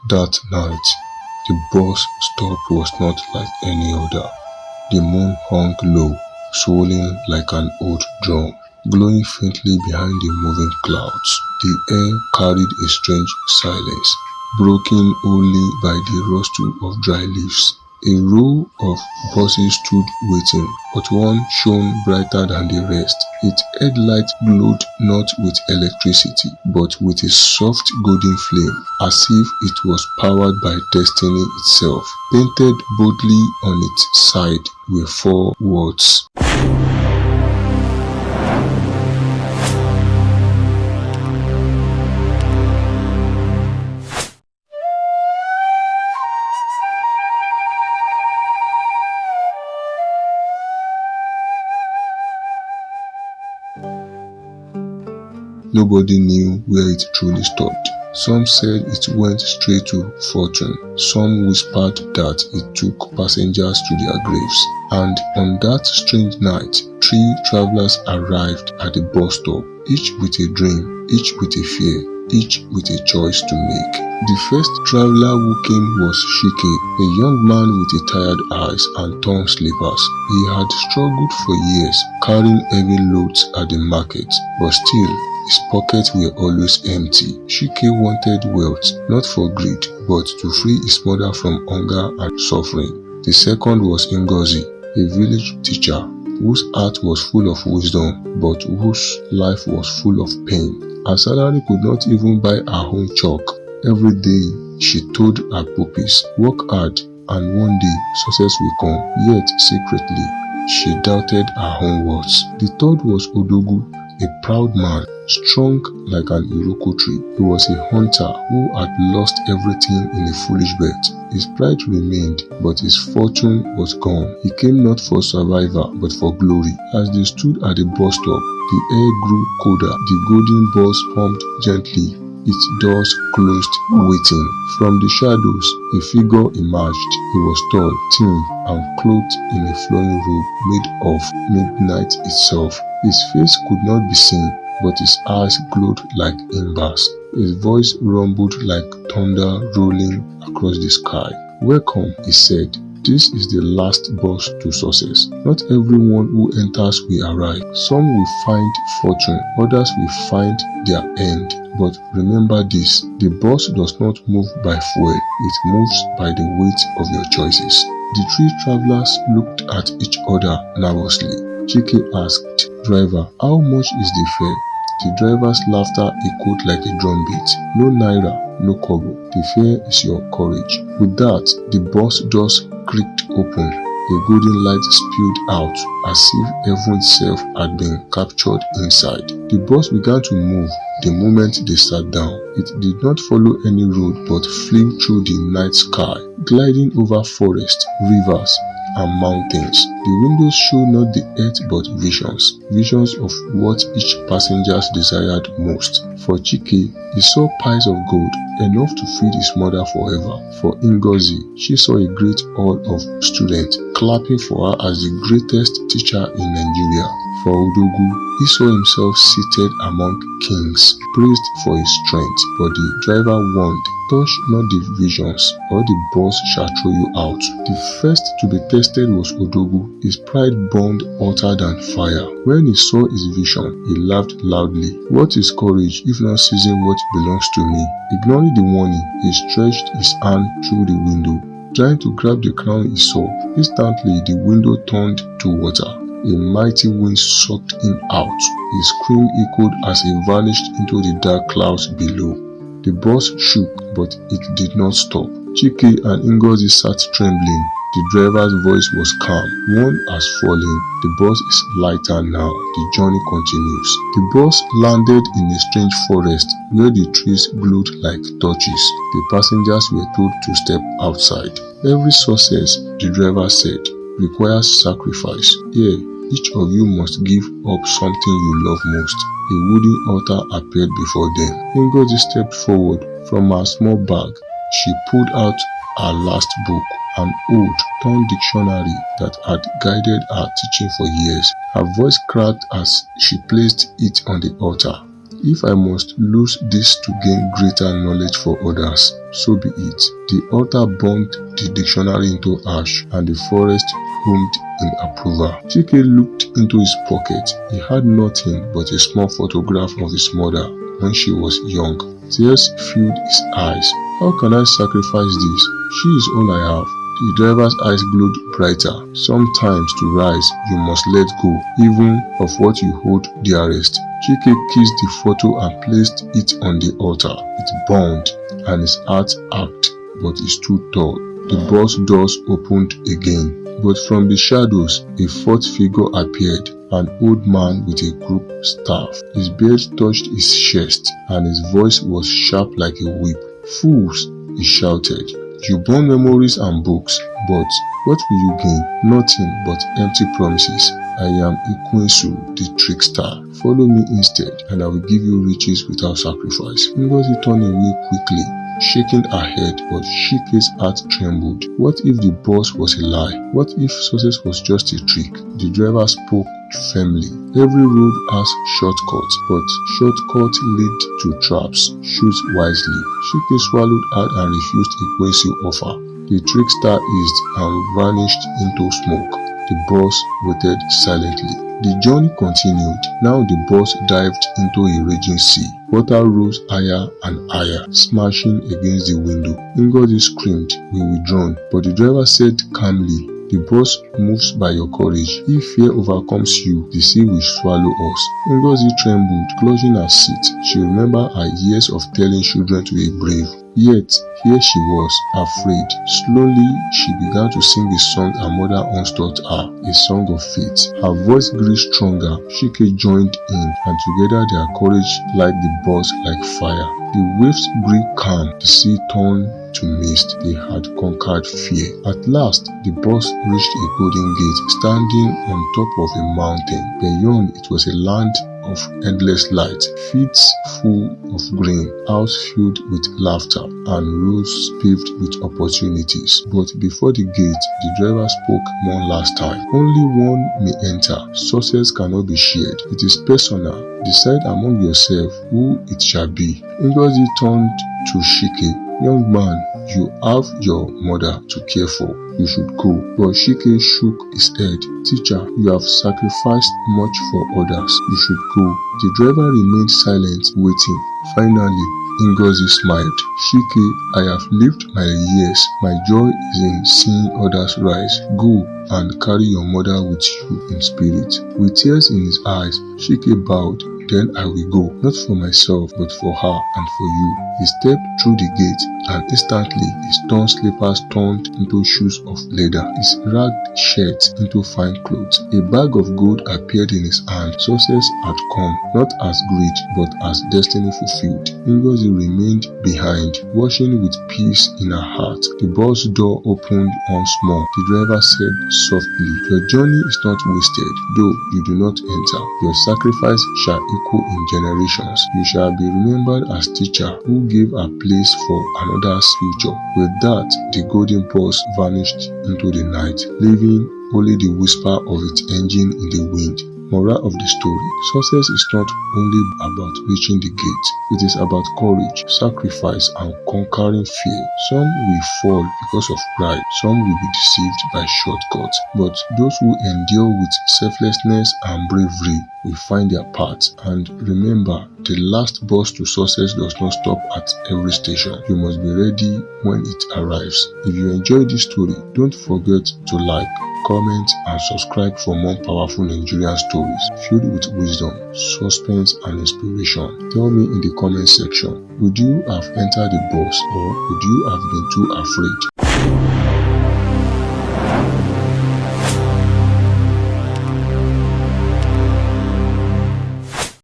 That night, the bus stop was not like any other. The moon hung low, swollen like an old drum, glowing faintly behind the moving clouds. The air carried a strange silence, broken only by the rustle of dry leaves. A row of buses stood waiting, but one shone brighter than the rest. Its headlight glowed not with electricity, but with a soft golden flame, as if it was powered by destiny itself. Painted boldly on its side were four words: nobody knew where it truly stopped. Some said it went straight to fortune. Some whispered that it took passengers to their graves. And on that strange night, 3 travelers arrived at the bus stop, each with a dream, each with a fear, each with a choice to make. The first traveler who came was Chike, a young man with a tired eyes and torn slippers. He had struggled for years, carrying heavy loads at the market, but still, his pockets were always empty. Chike wanted wealth, not for greed, but to free his mother from hunger and suffering. The second was Ngozi, a village teacher, whose heart was full of wisdom, but whose life was full of pain. Her salary could not even buy her own chalk. Every day, she told her pupils, work hard, and one day success will come. Yet, secretly, she doubted her own words. The third was Odogwu, a proud man, strong like an Iroko tree. He was a hunter who had lost everything in a foolish bet. His pride remained, but his fortune was gone. He came not for survival, but for glory. As they stood at the bus stop, the air grew colder. The golden bus hummed gently. Its doors closed, waiting. From the shadows, a figure emerged. He was tall, thin, and clothed in a flowing robe made of midnight itself. His face could not be seen, but his eyes glowed like embers. His voice rumbled like thunder rolling across the sky. Welcome, he said. This is the last bus to success. Not everyone who enters will arrive. Some will find fortune, others will find their end. But remember this, the bus does not move by fuel, it moves by the weight of your choices. The 3 travelers looked at each other nervously. Chike asked, driver, how much is the fare? The driver's laughter echoed like a drumbeat. No naira, no kobo. The fare is your courage. With that, the bus doors creaked open. A golden light spilled out as if heaven itself had been captured inside. The bus began to move the moment they sat down. It did not follow any road but flew through the night sky, gliding over forests, rivers, and mountains. The windows show not the earth but visions of what each passenger desired most. For Chike, he saw piles of gold, enough to feed his mother forever. For Ngozi, she saw a great hall of students clapping for her as the greatest teacher in Nigeria. For Odogwu, he saw himself seated among kings, praised for his strength. But the driver warned, touch not the visions, or the bus shall throw you out. The first to be tested was Odogwu. His pride burned hotter than fire. When he saw his vision, he laughed loudly. What is courage if not seizing what belongs to me? Ignoring the warning, he stretched his hand through the window, trying to grab the crown he saw. Instantly, the window turned to water. A mighty wind sucked him out. His scream echoed as he vanished into the dark clouds below. The bus shook, but it did not stop. Chike and Ngozi sat trembling. The driver's voice was calm. One has fallen. The bus is lighter now. The journey continues. The bus landed in a strange forest where the trees glowed like torches. The passengers were told to step outside. Every success, the driver said, requires sacrifice. Here, each of you must give up something you love most. A wooden altar appeared before them. Ngozi stepped forward. From her small bag, she pulled out her last book, an old, torn dictionary that had guided her teaching for years. Her voice cracked as she placed it on the altar. If I must lose this to gain greater knowledge for others, so be it. The altar burned the dictionary into ash, and the forest hummed in approval. Chike looked into his pocket. He had nothing but a small photograph of his mother when she was young. Tears filled his eyes. How can I sacrifice this? She is all I have. The driver's eyes glowed brighter. Sometimes to rise, you must let go, even of what you hold dearest. Chike kissed the photo and placed it on the altar. It burned, and his heart ached, but he stood tall. The bus doors opened again, but from the shadows, a fourth figure appeared, an old man with a crook staff. His beard touched his chest, and his voice was sharp like a whip. Fools, he shouted. You burn memories and books, but what will you gain? Nothing but empty promises. I am Ikunsu, the trickster. Follow me instead, and I will give you riches without sacrifice. Ngozi turned away quickly, shaking her head, but Chike's heart trembled. What if the boss was a lie? What if success was just a trick? The driver spoke firmly. Every road has shortcuts, but shortcuts lead to traps. Choose wisely. Chike swallowed hard and refused a Ikunsu offer. The trickster eased and vanished into smoke. The boss waited silently. The journey continued. Now the bus dived into a raging sea. Water rose higher and higher, smashing against the window. Ngozi screamed, "We withdrawn," but the driver said calmly, "The bus moves by your courage. If fear overcomes you, the sea will swallow us." Ngozi trembled, clutching her seat. She remembered her years of telling children to be brave. Yet, here she was, afraid. Slowly, she began to sing a song her mother once taught her, a song of faith. Her voice grew stronger. Chike joined in, and together their courage lighted the bus like fire. The waves grew calm, the sea turned to mist. They had conquered fear. At last, the bus reached a golden gate, standing on top of a mountain. Beyond, it was a land of endless light, fields full of green, houses filled with laughter, and roads paved with opportunities. But before the gate, the driver spoke one last time. Only one may enter. Success cannot be shared. It is personal. Decide among yourself who it shall be. Ngozi turned to Chike. Young man, you have your mother to care for. You should go. But Chike shook his head. Teacher, you have sacrificed much for others. You should go. The driver remained silent, waiting. Finally, Ngozi smiled. Chike, I have lived my years. My joy is in seeing others rise. Go and carry your mother with you in spirit. With tears in his eyes, Chike bowed. Then I will go, not for myself, but for her and for you. He stepped through the gate, and instantly his torn slippers turned into shoes of leather, his ragged shirt into fine clothes. A bag of gold appeared in his hand. Success had come, not as greed, but as destiny fulfilled. Ngozi remained behind, watching with peace in her heart. The bus door opened once more. The driver said softly, "Your journey is not wasted, though you do not enter. Your sacrifice shall echo in generations. You shall be remembered as teacher who gave a place for another's future." With that, the golden bus vanished into the night, leaving only the whisper of its engine in the wind. Moral of the story: success is not only about reaching the gate, it is about courage, sacrifice, and conquering fear. Some will fall because of pride, some will be deceived by shortcuts, but those who endure with selflessness and bravery will find their path. And remember, the last bus to success does not stop at every station. You must be ready when it arrives. If you enjoyed this story, don't forget to like, comment, and subscribe for more powerful Nigerian stories filled with wisdom, suspense, and inspiration. Tell me in the comment section, would you have entered the bus, or would you have been too afraid?